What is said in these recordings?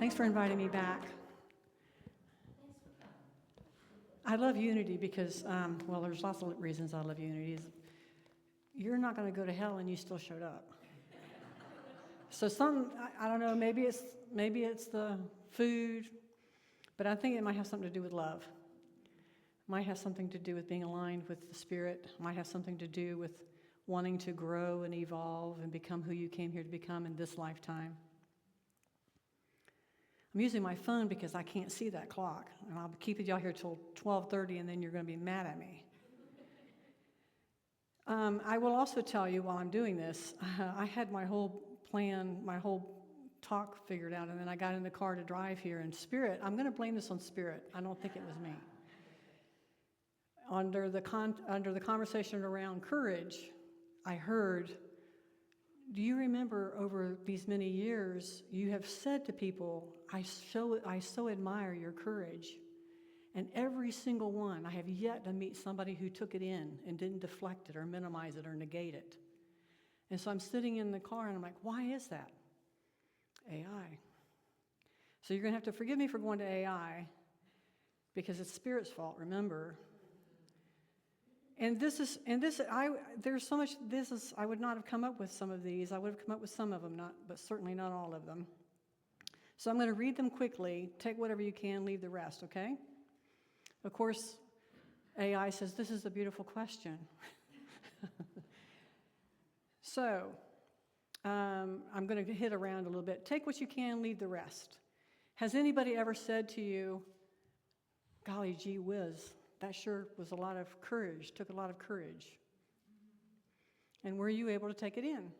Thanks for inviting me back. I love unity because, well, there's lots of reasons I love unity. You're not going to go to hell and you still showed up. So I don't know, maybe it's the food, but I think it might have something to do with love. It might have something to do with being aligned with the Spirit. It might have something to do with wanting to grow and evolve and become who you came here to become in this lifetime. I'm using my phone because I can't see that clock, and I'll keep y'all here till 12:30, and then you're going to be mad at me. I will also tell you while I'm doing this, I had my whole plan, my whole talk figured out, and then I got in the car to drive here, and Spirit, I'm going to blame this on Spirit. I don't think it was me. Under the conversation around courage, I heard, do you remember over these many years, you have said to people, I so admire your courage. And every single one, I have yet to meet somebody who took it in and didn't deflect it or minimize it or negate it. And so I'm sitting in the car and I'm like, why is that? AI. So you're going to have to forgive me for going to AI because it's Spirit's fault, remember. There's so much, I would not have come up with some of these. I would have come up with some of them, but certainly not all of them. So I'm going to read them quickly. Take whatever you can, leave the rest, okay? Of course, AI says, this is a beautiful question. So I'm going to hit around a little bit. Take what you can, leave the rest. Has anybody ever said to you, golly gee whiz, that sure was a lot of courage, took a lot of courage. And were you able to take it in?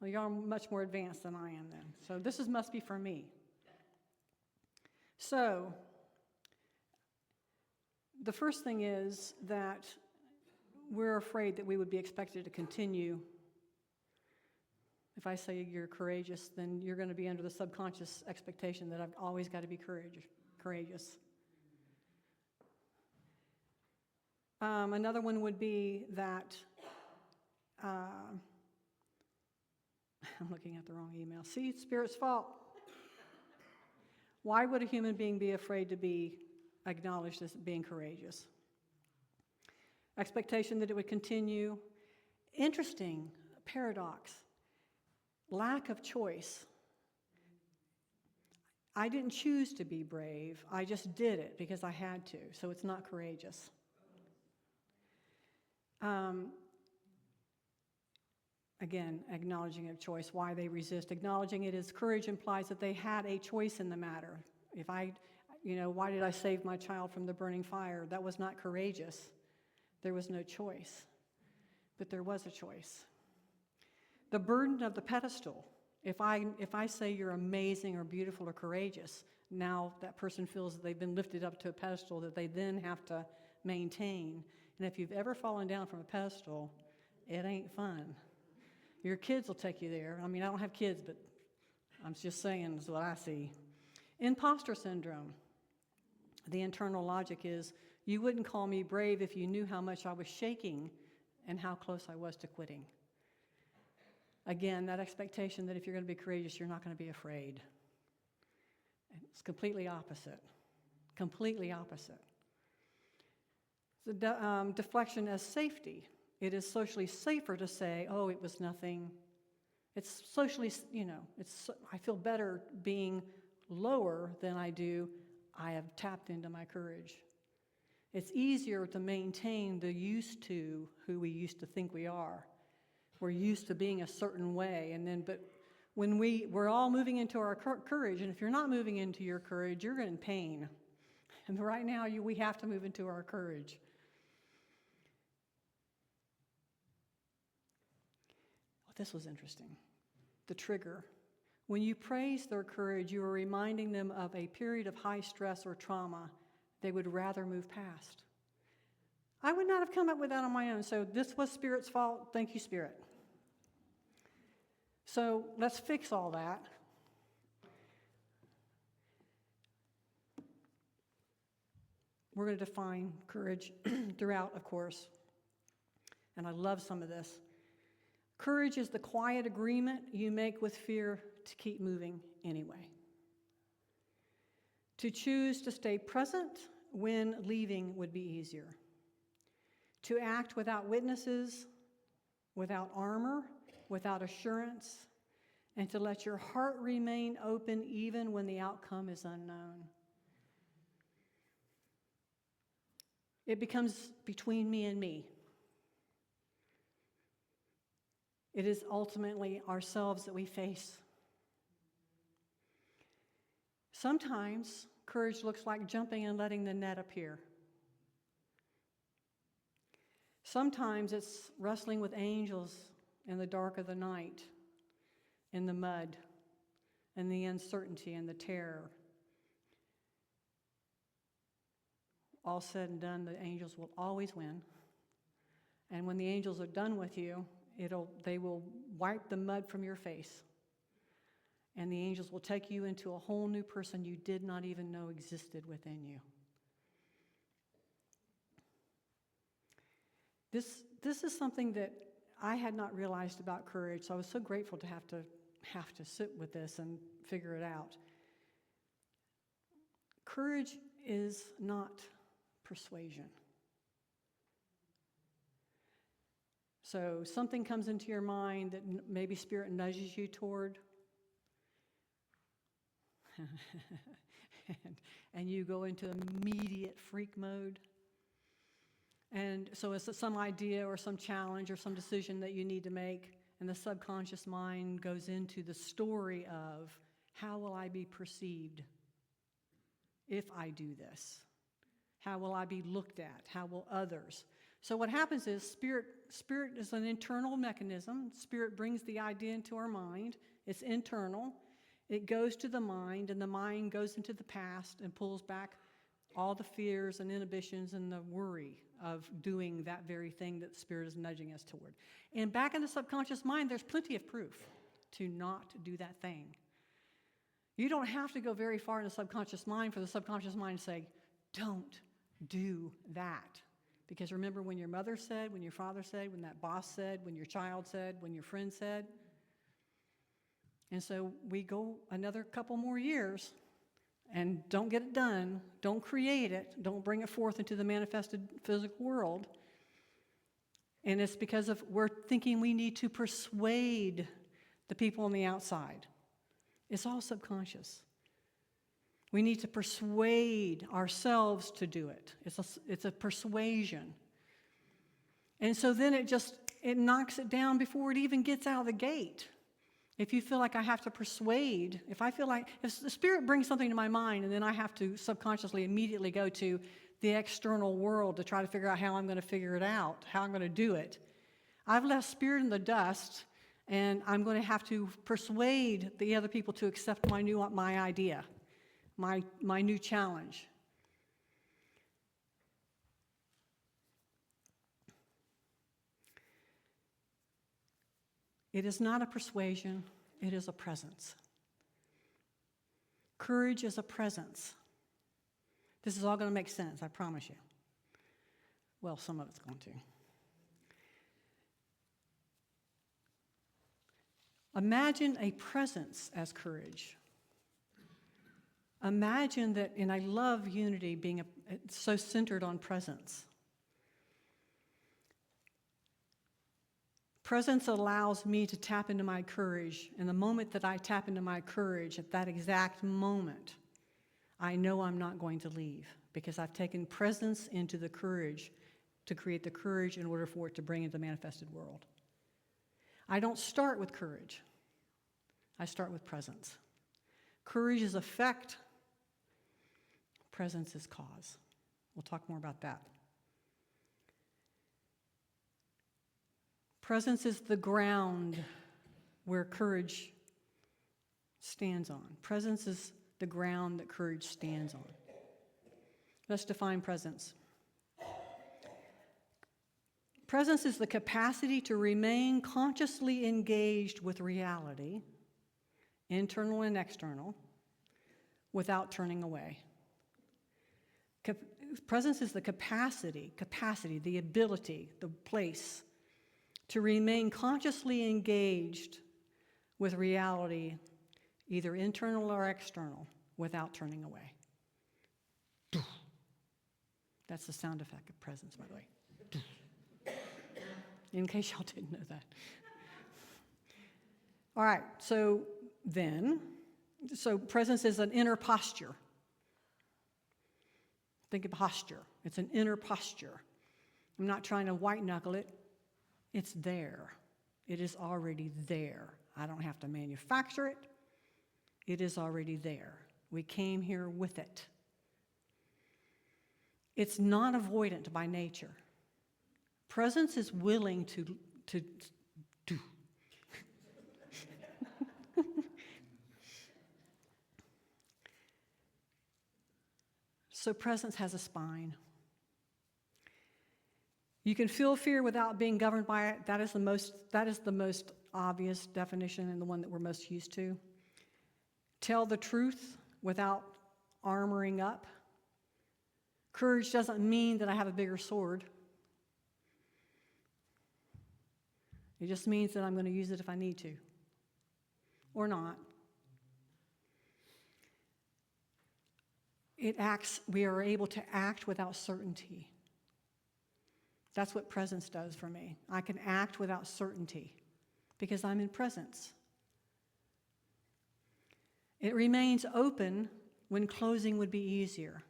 Well, y'all are much more advanced than I am then. So this must be for me. So the first thing is that we're afraid that we would be expected to continue. If I say you're courageous, then you're going to be under the subconscious expectation that I've always got to be courageous. Another one would be that, I'm looking at the wrong email. See, it's Spirit's fault. Why would a human being be afraid to be acknowledged as being courageous? Expectation that it would continue. Interesting paradox. Lack of choice. I didn't choose to be brave. I just did it because I had to, so it's not courageous. Again, acknowledging a choice, why they resist. Acknowledging it as courage implies that they had a choice in the matter. Why did I save my child from the burning fire? That was not courageous. There was no choice. But there was a choice. The burden of the pedestal. If I say you're amazing or beautiful or courageous, now that person feels that they've been lifted up to a pedestal that they then have to maintain. And if you've ever fallen down from a pedestal, it ain't fun. Your kids will take you there. I mean, I don't have kids, but I'm just saying is what I see. Imposter syndrome. The internal logic is, you wouldn't call me brave if you knew how much I was shaking and how close I was to quitting. Again, that expectation that if you're going to be courageous, you're not going to be afraid. And it's completely opposite. Completely opposite. The deflection as safety. It is socially safer to say, oh, it was nothing. It's socially, I feel better being lower than I do. I have tapped into my courage. It's easier to maintain the used to who we used to think we are. We're used to being a certain way, but when we're all moving into our courage, and if you're not moving into your courage, you're in pain. And right now, we have to move into our courage. This was interesting. The trigger. When you praise their courage, you are reminding them of a period of high stress or trauma they would rather move past. I would not have come up with that on my own, so this was Spirit's fault. Thank you, Spirit. So let's fix all that. We're going to define courage throughout, of course, and I love some of this. Courage is the quiet agreement you make with fear to keep moving anyway. To choose to stay present when leaving would be easier. To act without witnesses, without armor, without assurance, and to let your heart remain open even when the outcome is unknown. It becomes between me and me. It is ultimately ourselves that we face. Sometimes courage looks like jumping and letting the net appear. Sometimes it's wrestling with angels in the dark of the night, in the mud, and the uncertainty and the terror. All said and done, the angels will always win. And when the angels are done with you, they will wipe the mud from your face. And the angels will take you into a whole new person you did not even know existed within you. This is something that I had not realized about courage, so I was so grateful to have to sit with this and figure it out. Courage is not persuasion. So something comes into your mind that maybe Spirit nudges you toward, and you go into immediate freak mode. And so it's some idea or some challenge or some decision that you need to make, and the subconscious mind goes into the story of, how will I be perceived if I do this? How will I be looked at? How will others? So what happens is spirit is an internal mechanism. Spirit brings the idea into our mind. It's internal. It goes to the mind, and the mind goes into the past and pulls back all the fears and inhibitions and the worry of doing that very thing that Spirit is nudging us toward. And back in the subconscious mind, there's plenty of proof to not do that thing. You don't have to go very far in the subconscious mind for the subconscious mind to say, don't do that. Because remember when your mother said, when your father said, when that boss said, when your child said, when your friend said. And so we go another couple more years and don't get it done, don't create it, don't bring it forth into the manifested physical world. And it's because of we're thinking we need to persuade the people on the outside. It's all subconscious. We need to persuade ourselves to do it. It's a persuasion. And so then it knocks it down before it even gets out of the gate. If you feel like I have to persuade, if the Spirit brings something to my mind and then I have to subconsciously immediately go to the external world to try to figure out how I'm going to figure it out, how I'm going to do it, I've left Spirit in the dust, and I'm going to have to persuade the other people to accept my idea, my new challenge. It is not a persuasion, it is a presence. Courage is a presence. This is all going to make sense, I promise you. Well, some of it's going to. Imagine a presence as courage. Imagine that, and I love unity being so centered on presence. Presence allows me to tap into my courage, and the moment that I tap into my courage, at that exact moment, I know I'm not going to leave, because I've taken presence into the courage to create the courage in order for it to bring into the manifested world. I don't start with courage. I start with presence. Courage is effect. Presence is cause. We'll talk more about that. Presence is the ground where courage stands on. Presence is the ground that courage stands on. Let's define presence. Presence is the capacity to remain consciously engaged with reality, internal and external, without turning away. Presence is the capacity, the ability, the place to remain consciously engaged with reality, either internal or external, without turning away. That's the sound effect of presence, by the way. In case y'all didn't know that. All right, so presence is an inner posture. Think of posture. It's an inner posture. I'm not trying to white knuckle it. It's there. It is already there. I don't have to manufacture it. It is already there. We came here with it. It's not avoidant by nature. Presence is willing to do. So presence has a spine. You can feel fear without being governed by it. That is the most obvious definition and the one that we're most used to. Tell the truth without armoring up. Courage doesn't mean that I have a bigger sword. It just means that I'm going to use it if I need to, or not. We are able to act without certainty. That's what presence does for me. I can act without certainty because I'm in presence. It remains open when closing would be easier.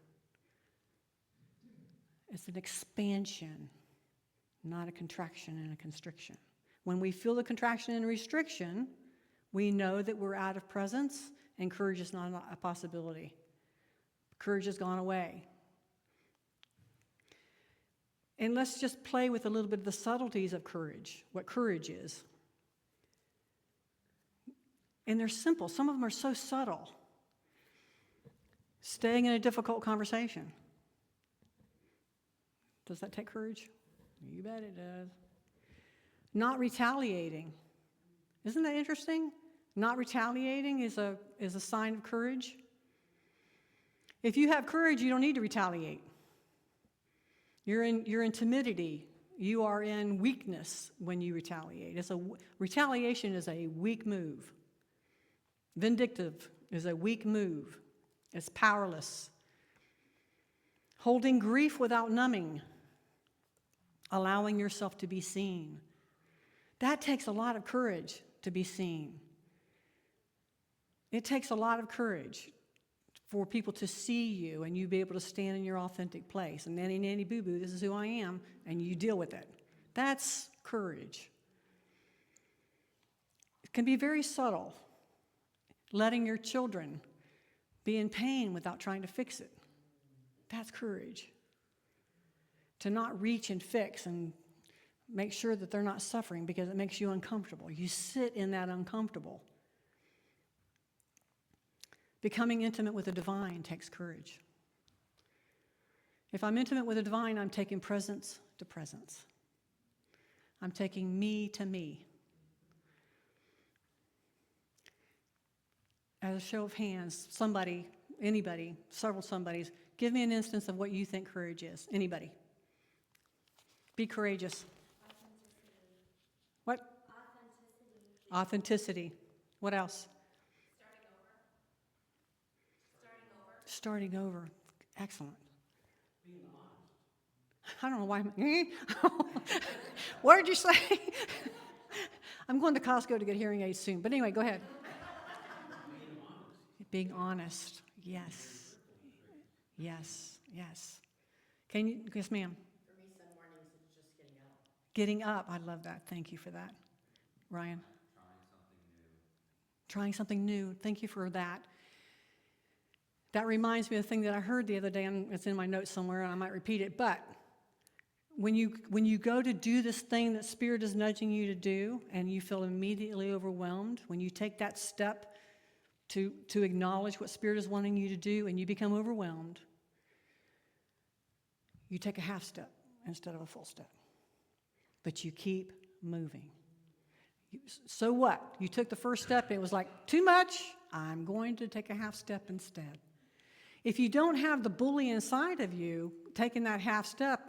It's an expansion, not a contraction and a constriction. When we feel the contraction and restriction, we know that we're out of presence and courage is not a possibility. Courage has gone away. And let's just play with a little bit of the subtleties of courage, what courage is. And they're simple. Some of them are so subtle. Staying in a difficult conversation. Does that take courage? You bet it does. Not retaliating. Isn't that interesting? Not retaliating is a sign of courage. If you have courage, you don't need to retaliate. You're in timidity. You are in weakness when you retaliate. Retaliation is a weak move. Vindictive is a weak move. It's powerless. Holding grief without numbing. Allowing yourself to be seen. That takes a lot of courage to be seen. It takes a lot of courage for people to see you and you be able to stand in your authentic place. And nanny boo-boo, this is who I am, and you deal with it. That's courage. It can be very subtle. Letting your children be in pain without trying to fix it. That's courage. To not reach and fix and make sure that they're not suffering because it makes you uncomfortable. You sit in that uncomfortable. Becoming intimate with the divine takes courage. If I'm intimate with the divine, I'm taking presence to presence. I'm taking me to me. As a show of hands, somebody, anybody, several somebodies, give me an instance of what you think courage is. Anybody. Be courageous. Authenticity. What? Authenticity. What else? Starting over. Excellent. Being honest. I don't know why. What did you say? I'm going to Costco to get hearing aids soon. But anyway, go ahead. Being honest. Yes. Yes. Yes. Can you? Yes, ma'am. For me, some mornings it's just getting up. Getting up. I love that. Thank you for that. Ryan? Trying something new. Thank you for that. That reminds me of the thing that I heard the other day, and it's in my notes somewhere, and I might repeat it, but when you go to do this thing that Spirit is nudging you to do, and you feel immediately overwhelmed, when you take that step to acknowledge what Spirit is wanting you to do, and you become overwhelmed, you take a half step instead of a full step. But you keep moving. So what? You took the first step, and it was like, too much? I'm going to take a half step instead. If you don't have the bully inside of you, taking that half step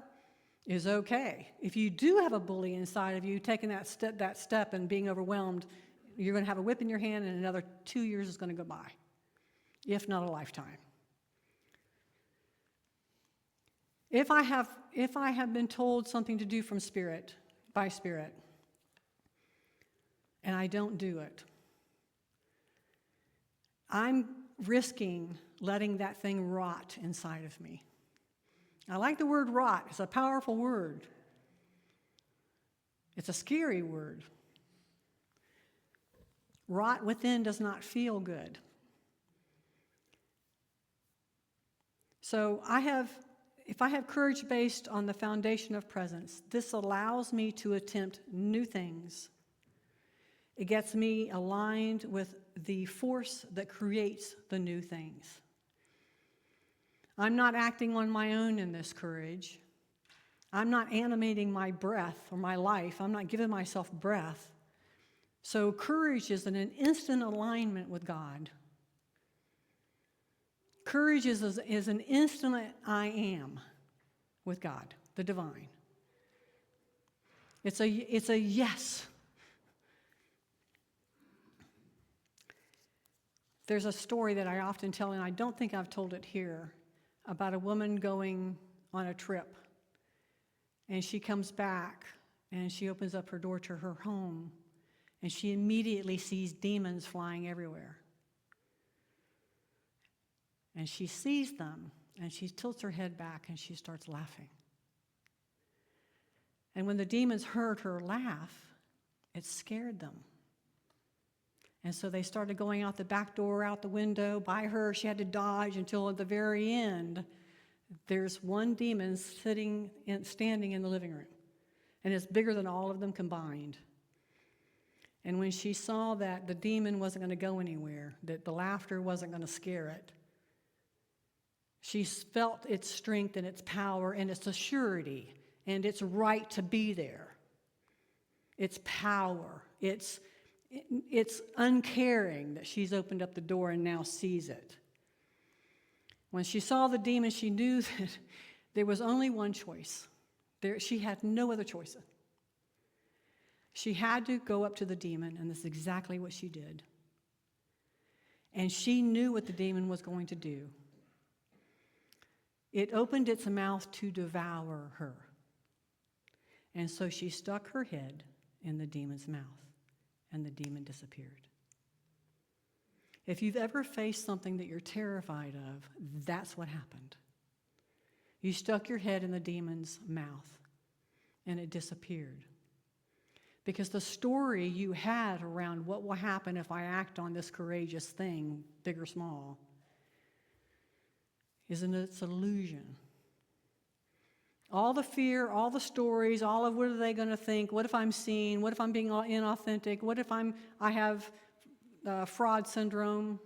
is okay. If you do have a bully inside of you, taking that step and being overwhelmed, you're going to have a whip in your hand and another 2 years is going to go by, if not a lifetime. If I have been told something to do from Spirit, by Spirit, and I don't do it, I'm risking letting that thing rot inside of me. I like the word rot. It's a powerful word. It's a scary word. Rot within does not feel good. So if I have courage based on the foundation of presence, this allows me to attempt new things. It gets me aligned with the force that creates the new things. I'm not acting on my own in this courage. I'm not animating my breath or my life. I'm not giving myself breath. So courage is an instant alignment with God. Courage is an instant I am with God, the divine. It's a yes. There's a story that I often tell, and I don't think I've told it here, about a woman going on a trip. And she comes back, and she opens up her door to her home, and she immediately sees demons flying everywhere. And she sees them, and she tilts her head back, and she starts laughing. And when the demons heard her laugh, it scared them. And so they started going out the back door, out the window, by her. She had to dodge until at the very end, there's one demon standing in the living room. And it's bigger than all of them combined. And when she saw that the demon wasn't going to go anywhere, that the laughter wasn't going to scare it, she felt its strength and its power and its assurity and its right to be there. Its power, its uncaring that she's opened up the door and now sees it. When she saw the demon, she knew that there was only one choice. She had no other choices. She had to go up to the demon, and this is exactly what she did. And she knew what the demon was going to do. It opened its mouth to devour her. And so she stuck her head in the demon's mouth, and the demon disappeared. If you've ever faced something that you're terrified of, that's what happened. You stuck your head in the demon's mouth, and it disappeared. Because the story you had around what will happen if I act on this courageous thing, big or small, is an illusion. All the fear, all the stories, all of what are they going to think? What if I'm seen? What if I'm being inauthentic? What if I have fraud syndrome,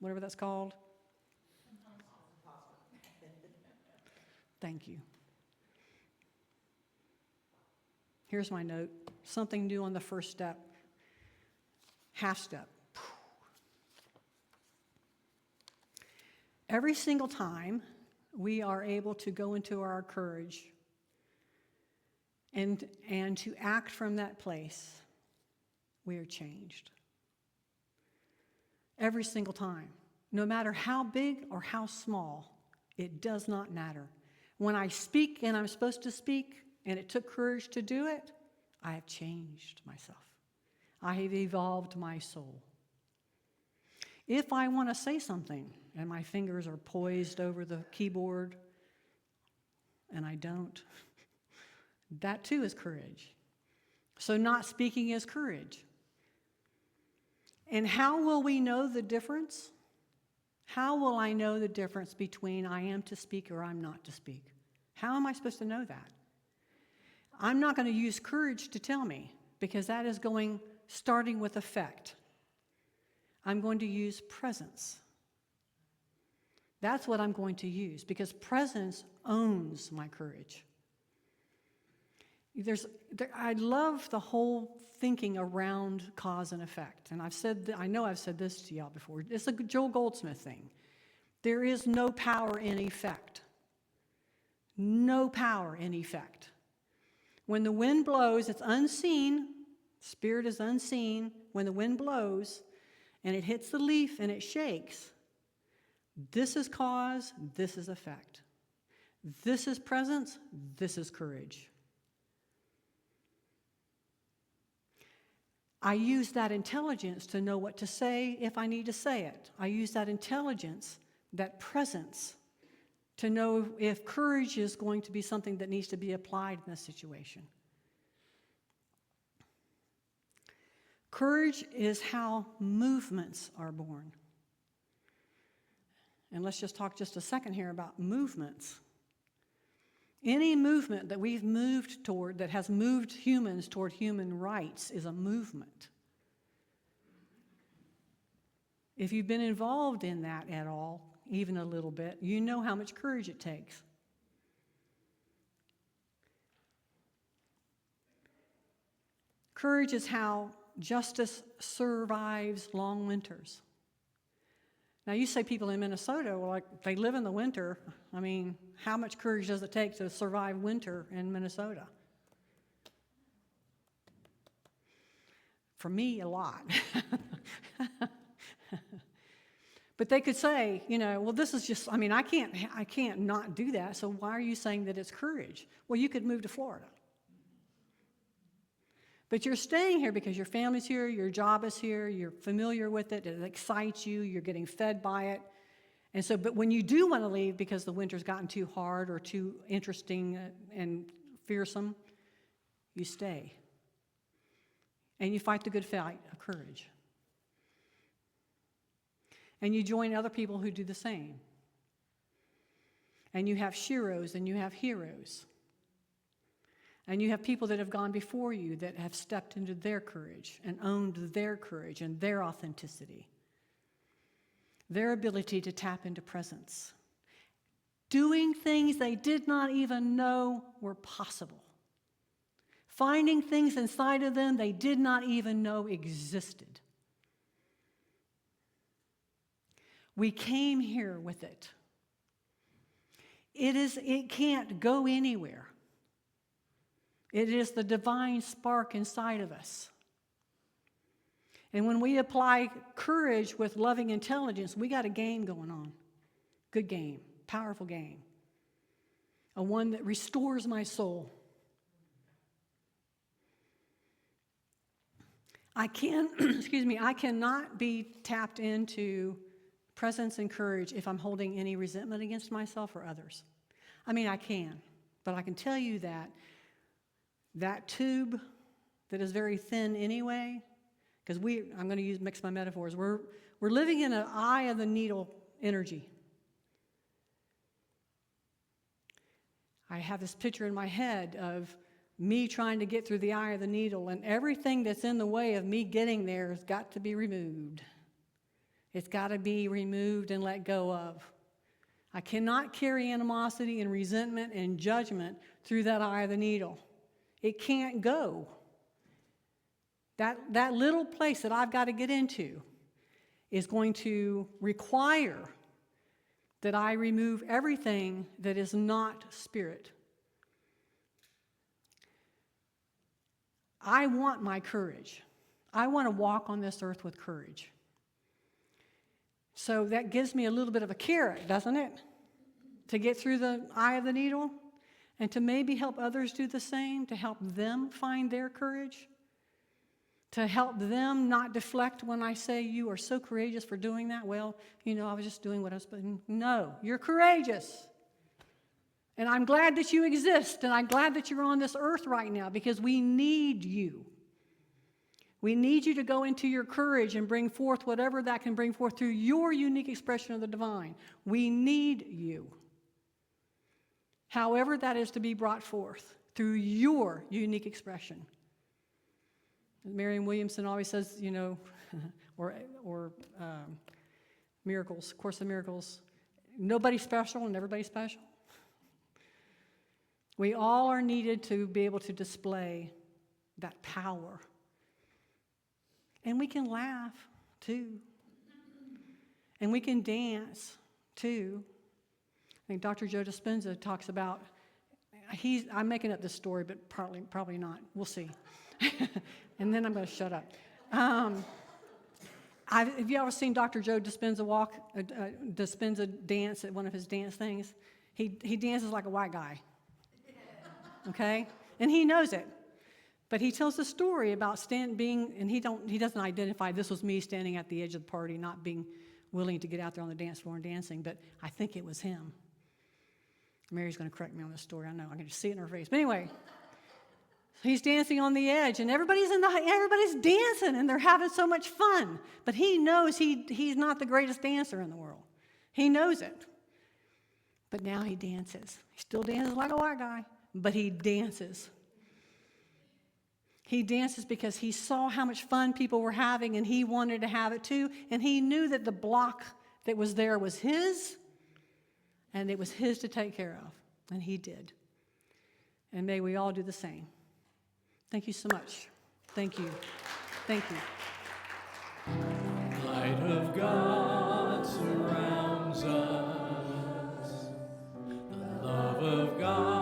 whatever that's called? Thank you. Here's my note. Something new on the first step. Half step. Every single time we are able to go into our courage and to act from that place, we are changed. Every single time. No matter how big or how small, it does not matter. When I speak and I'm supposed to speak, and it took courage to do it, I have changed myself. I have evolved my soul. If I want to say something and my fingers are poised over the keyboard and I don't, that too is courage. So not speaking is courage. And how will we know the difference? How will I know the difference between I am to speak or I'm not to speak? How am I supposed to know that? I'm not going to use courage to tell me, because that is starting with effect. I'm going to use presence. That's what I'm going to use, because presence owns my courage. I love the whole thinking around cause and effect. And I know I've said this to y'all before. It's a Joel Goldsmith thing. There is no power in effect. No power in effect. When the wind blows, it's unseen. Spirit is unseen. When the wind blows and it hits the leaf and it shakes, this is cause, this is effect. This is presence, this is courage. I use that intelligence to know what to say if I need to say it. I use that intelligence, that presence, to know if courage is going to be something that needs to be applied in this situation. Courage is how movements are born. And let's just talk just a second here about movements. Any movement that we've moved toward, that has moved humans toward human rights, is a movement. If you've been involved in that at all, even a little bit, you know how much courage it takes. Courage is how justice survives long winters. Now, you say people in Minnesota, well, like, they live in the winter. I mean, how much courage does it take to survive winter in Minnesota? For me, a lot. But they could say, well, this is just, I can't not do that, so why are you saying that it's courage? Well, you could move to Florida. But you're staying here because your family's here, your job is here, you're familiar with it, it excites you, you're getting fed by it. And so, but when you do want to leave because the winter's gotten too hard or too interesting and fearsome, you stay. And you fight the good fight of courage. And you join other people who do the same. And you have sheroes and you have heroes. And you have people that have gone before you that have stepped into their courage and owned their courage and their authenticity, their ability to tap into presence, doing things they did not even know were possible, finding things inside of them they did not even know existed. We came here with it. It can't go anywhere. It is the divine spark inside of us. And when we apply courage with loving intelligence, we got a game going on. Good game, powerful game. A one that restores my soul. I cannot be tapped into presence and courage if I'm holding any resentment against myself or others. I can, but I can tell you that tube that is very thin anyway, because I'm going to mix my metaphors. We're living in an eye of the needle energy. I have this picture in my head of me trying to get through the eye of the needle, and everything that's in the way of me getting there has got to be removed. It's got to be removed and let go of. I cannot carry animosity and resentment and judgment through that eye of the needle. It can't go. That little place that I've got to get into is going to require that I remove everything that is not spirit. I want my courage. I want to walk on this earth with courage. So that gives me a little bit of a carrot, doesn't it? To get through the eye of the needle and to maybe help others do the same, to help them find their courage, to help them not deflect when I say, you are so courageous for doing that. Well, I was just doing what I was supposed to. No, you're courageous. And I'm glad that you exist, and I'm glad that you're on this earth right now because we need you. We need you to go into your courage and bring forth whatever that can bring forth through your unique expression of the divine. We need you. However that is to be brought forth through your unique expression. Marianne Williamson always says, or miracles, Course of Miracles, nobody's special and everybody's special. We all are needed to be able to display that power. And we can laugh, too. And we can dance, too. I think Dr. Joe Dispenza talks about, I'm making up this story, but probably not. We'll see. And then I'm going to shut up. Have you ever seen Dr. Joe Dispenza Dispenza dance at one of his dance things? He dances like a white guy. Okay? And he knows it. But he tells a story about being, and he doesn't identify this was me standing at the edge of the party, not being willing to get out there on the dance floor and dancing, but I think it was him. Mary's going to correct me on this story. I know. I can just see it in her face. But anyway, he's dancing on the edge, and everybody's dancing, and they're having so much fun. But he knows he's not the greatest dancer in the world. He knows it. But now he dances. He still dances like a white guy, but he dances. He dances because he saw how much fun people were having, and he wanted to have it too. And he knew that the block that was there was his, and it was his to take care of. And he did. And may we all do the same. Thank you so much. Thank you. Thank you. Light of God surrounds us. The love of God